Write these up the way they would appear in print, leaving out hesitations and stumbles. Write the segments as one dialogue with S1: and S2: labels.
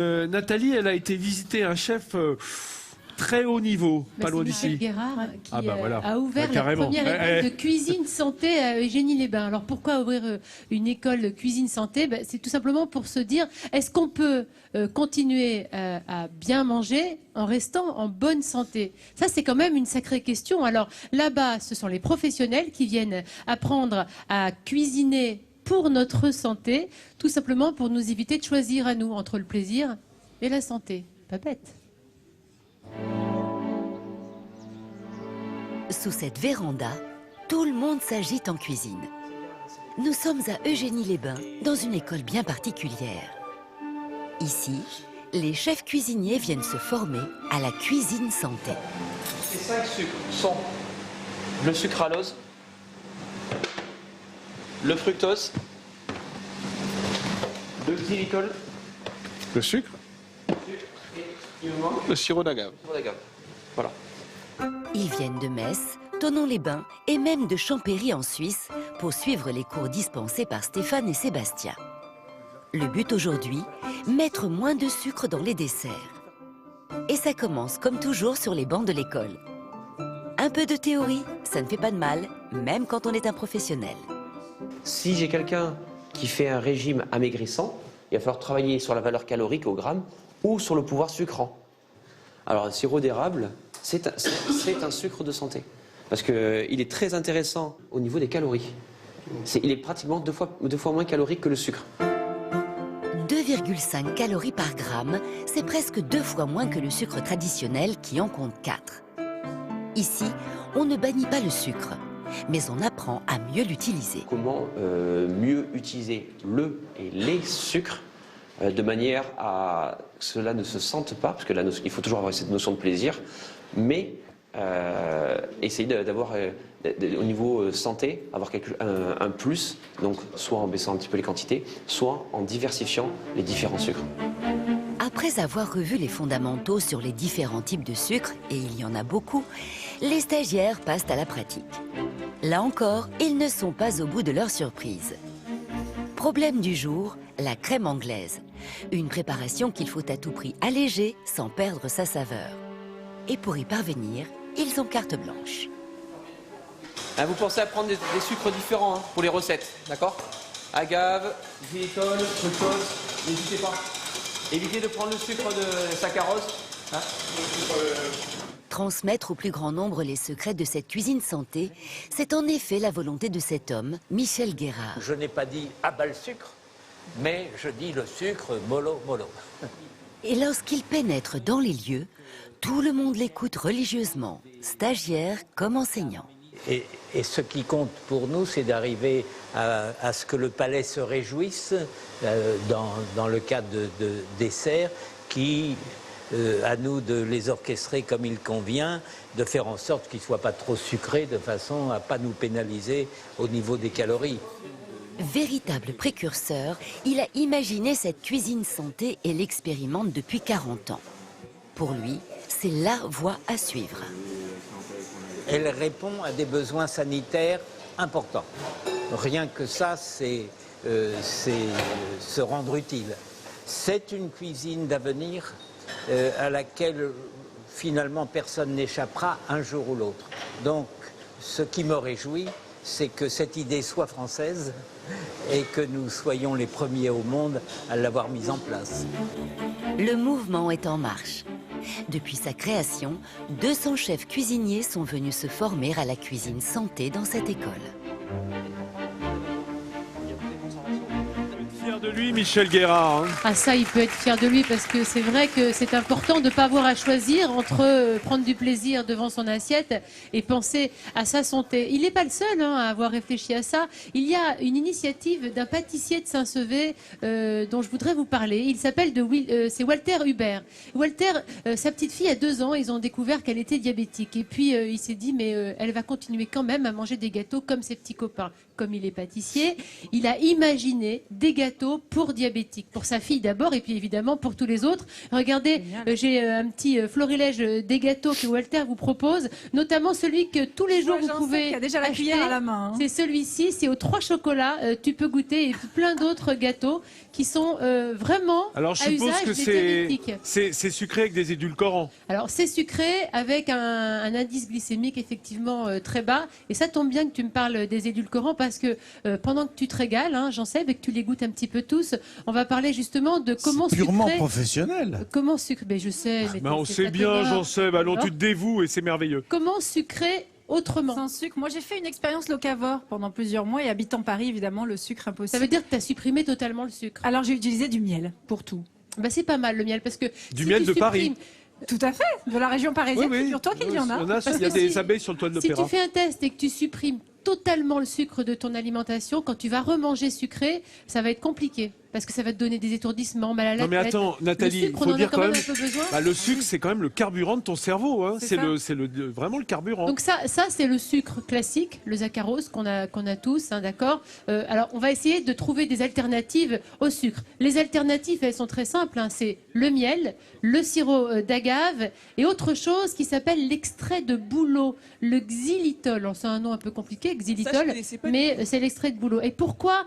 S1: Nathalie, elle a été visiter un chef très haut niveau, pas loin d'ici.
S2: Michel Guérard qui
S1: voilà.
S2: a ouvert la
S1: Carrément.
S2: première école de cuisine santé à Eugénie-les-Bains. Alors pourquoi ouvrir une école de cuisine santé? C'est tout simplement pour se dire, est-ce qu'on peut continuer à bien manger en restant en bonne santé? Ça, c'est quand même une sacrée question. Alors là-bas, ce sont les professionnels qui viennent apprendre à cuisiner pour notre santé, tout simplement pour nous éviter de choisir à nous entre le plaisir et la santé. Pas bête.
S3: Sous cette véranda, tout le monde s'agite en cuisine. Nous sommes à Eugénie-les-Bains, dans une école bien particulière. Ici, les chefs cuisiniers viennent se former à la cuisine santé.
S4: Les 5 sucres sont le sucralose, le fructose, le xylitol,
S1: Le sucre,
S4: et il me manque
S1: le sirop d'agave.
S4: le sirop d'agave. Voilà.
S3: Ils viennent de Metz, Thonon-les-Bains et même de Champéry en Suisse pour suivre les cours dispensés par Stéphane et Sébastien. Le but aujourd'hui, mettre moins de sucre dans les desserts. Et ça commence comme toujours sur les bancs de l'école. Un peu de théorie, ça ne fait pas de mal, même quand on est un professionnel.
S4: Si j'ai quelqu'un qui fait un régime amaigrissant, il va falloir travailler sur la valeur calorique au gramme ou sur le pouvoir sucrant. Alors le sirop d'érable, c'est un sucre de santé parce qu'il est très intéressant au niveau des calories. Il est pratiquement deux fois moins calorique que le sucre.
S3: 2,5 calories par gramme, c'est presque 2 fois moins que le sucre traditionnel qui en compte 4. Ici, on ne bannit pas le sucre, mais on apprend à mieux l'utiliser.
S4: Comment mieux utiliser le et les sucres de manière à que cela ne se sente pas, parce que il faut toujours avoir cette notion de plaisir, mais essayer d'avoir au niveau santé, avoir un plus, donc soit en baissant un petit peu les quantités, soit en diversifiant les différents sucres.
S3: Après avoir revu les fondamentaux sur les différents types de sucre, et il y en a beaucoup, les stagiaires passent à la pratique. Là encore, ils ne sont pas au bout de leur surprise. Problème du jour, la crème anglaise. Une préparation qu'il faut à tout prix alléger sans perdre sa saveur. Et pour y parvenir, ils ont carte blanche.
S4: Vous pensez à prendre des sucres différents pour les recettes, d'accord? Agave, xylitol, fructose, n'hésitez pas. Évitez de prendre le sucre de saccharose.
S3: Transmettre au plus grand nombre les secrets de cette cuisine santé, c'est en effet la volonté de cet homme, Michel Guérard.
S5: Je n'ai pas dit « abat le sucre », mais je dis le sucre mollo, mollo.
S3: Et lorsqu'il pénètre dans les lieux, tout le monde l'écoute religieusement, stagiaires comme enseignants.
S5: Et ce qui compte pour nous, c'est d'arriver à ce que le palais se réjouisse dans le cadre de desserts qui, à nous de les orchestrer comme il convient, de faire en sorte qu'ils ne soient pas trop sucrés de façon à ne pas nous pénaliser au niveau des calories.
S3: Véritable précurseur, il a imaginé cette cuisine santé et l'expérimente depuis 40 ans. Pour lui, c'est la voie à suivre.
S5: Elle répond à des besoins sanitaires importants. Rien que ça, c'est se rendre utile. C'est une cuisine d'avenir à laquelle finalement personne n'échappera un jour ou l'autre. Donc ce qui me réjouit, c'est que cette idée soit française et que nous soyons les premiers au monde à l'avoir mise en place.
S3: Le mouvement est en marche. Depuis sa création, 200 chefs cuisiniers sont venus se former à la cuisine santé dans cette école.
S1: Fier de lui, Michel Guérard.
S2: Ah ça, il peut être fier de lui parce que c'est vrai que c'est important de ne pas avoir à choisir entre prendre du plaisir devant son assiette et penser à sa santé. Il n'est pas le seul à avoir réfléchi à ça. Il y a une initiative d'un pâtissier de Saint-Sevé dont je voudrais vous parler. Il s'appelle c'est Walter Hubert. Walter, sa petite fille a 2 ans, ils ont découvert qu'elle était diabétique. Et puis il s'est dit mais elle va continuer quand même à manger des gâteaux comme ses petits copains. Comme il est pâtissier, il a imaginé des gâteaux pour diabétiques, pour sa fille d'abord et puis évidemment pour tous les autres. Regardez, j'ai un petit florilège des gâteaux que Walter vous propose, notamment celui que tous les jours vous pouvez
S6: qui a déjà la
S2: acheter.
S6: cuillère à la main.
S2: C'est celui-ci, c'est aux 3 chocolats. Tu peux goûter et plein d'autres gâteaux qui sont vraiment
S1: Alors je
S2: à
S1: suppose
S2: usage
S1: que
S2: des diabétiques.
S1: c'est sucré avec des édulcorants.
S2: Alors c'est sucré avec un indice glycémique effectivement très bas. Et ça tombe bien que tu me parles des édulcorants parce que pendant que tu te régales, hein, j'en sais, et que tu les goûtes un petit peu tous, on va parler justement de comment
S7: C'est purement
S2: sucrer.
S7: professionnel.
S2: Comment sucrer. Mais je sais.
S1: Mais on
S2: c'est
S1: sait
S2: ta
S1: bien,
S2: copain.
S1: j'en sais. Allons,
S2: Alors,
S1: tu te dévoues et c'est merveilleux.
S2: Comment sucrer autrement?
S6: Sans sucre. Moi, j'ai fait une expérience locavore pendant plusieurs mois et habitant Paris, évidemment, le sucre
S2: Ça
S6: impossible.
S2: veut dire que tu as supprimé totalement le sucre.
S6: Alors, j'ai utilisé du miel pour tout.
S2: Bah, c'est pas mal le miel parce que
S1: Du
S2: si
S1: miel
S2: tu
S1: de Paris.
S2: supprimes-
S6: Tout à fait, de la région parisienne, figure-toi qu'il y en a.
S1: Il y a
S2: Parce que
S1: des
S2: si-
S1: abeilles sur le toit de
S2: Si
S1: l'opéra.
S2: tu fais un test et que tu supprimes totalement le sucre de ton alimentation, quand tu vas remanger sucré, ça va être compliqué. Parce que ça va te donner des étourdissements, mal à la
S1: Non mais
S2: tête.
S1: attends, Nathalie,
S2: le
S1: il
S2: sucre, on
S1: faut
S2: en a
S1: dire
S2: quand même un peu besoin.
S1: Bah, le sucre, c'est quand même le carburant de ton cerveau. Hein.
S6: C'est ça.
S1: C'est vraiment le carburant.
S2: Donc ça c'est le sucre classique, le saccharose qu'on a tous, hein, d'accord. Alors on va essayer de trouver des alternatives au sucre. Les alternatives, elles sont très simples. Hein. C'est le miel, le sirop d'agave et autre chose qui s'appelle l'extrait de bouleau, le xylitol. Alors, c'est un nom un peu compliqué, xylitol, mais c'est l'extrait de bouleau. Et pourquoi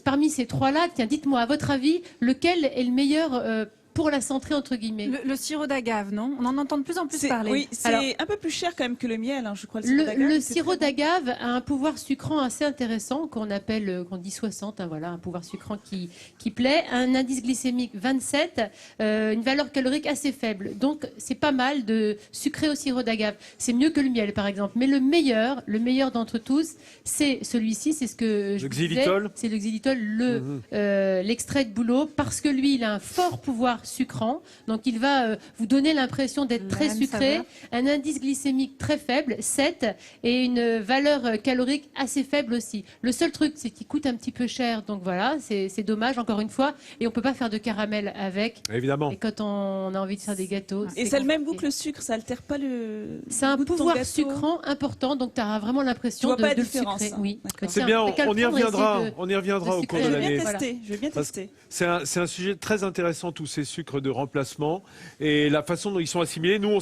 S2: parmi ces trois-là, tiens, dites-moi à votre avis, lequel est le meilleur pour la santé entre guillemets?
S6: Le sirop d'agave, non? On en entend de plus en plus parler.
S8: Oui, c'est
S2: Alors,
S8: un peu plus cher quand même que le miel, hein, je crois. Le
S2: sirop d'agave a un pouvoir sucrant assez intéressant qu'on appelle, qu'on dit 60, hein, voilà, un pouvoir sucrant qui plaît, un indice glycémique 27, une valeur calorique assez faible. Donc c'est pas mal de sucrer au sirop d'agave. C'est mieux que le miel par exemple. Mais le meilleur d'entre tous, c'est celui-ci, c'est ce que je
S1: Le
S2: vous disais,
S1: xylitol.
S2: c'est le xylitol, l'extrait de bouleau, parce que lui il a un fort pouvoir sucrant, donc il va vous donner l'impression d'être très
S6: même
S2: sucré,
S6: saveur.
S2: un indice glycémique très faible, 7, et une valeur calorique assez faible aussi. Le seul truc, c'est qu'il coûte un petit peu cher, donc voilà, c'est dommage encore une fois, et on peut pas faire de caramel avec.
S1: Évidemment.
S2: Et quand on a envie de faire des gâteaux,
S8: Et c'est le même goût que le sucre, ça altère pas le.
S2: c'est un
S8: goût de ton
S2: pouvoir
S8: gâteau.
S2: sucrant important, donc tu auras vraiment l'impression
S8: Tu vois
S2: de,
S8: pas la
S2: de le
S8: différence,
S2: sucrer.
S8: hein.
S2: Oui.
S8: D'accord.
S1: C'est
S2: Tiens,
S1: bien,
S2: t'as qu'à le
S1: on y
S2: prendre et
S1: reviendra.
S2: essayer de-
S1: On y reviendra
S2: de
S1: au cours
S2: sucrer.
S1: de
S8: Je vais
S1: l'année.
S8: bien
S2: Voilà.
S8: tester, je vais bien
S1: Parce-
S8: tester.
S1: C'est un sujet très intéressant, tous ces sucres de remplacement et la façon dont ils sont assimilés. Nous, on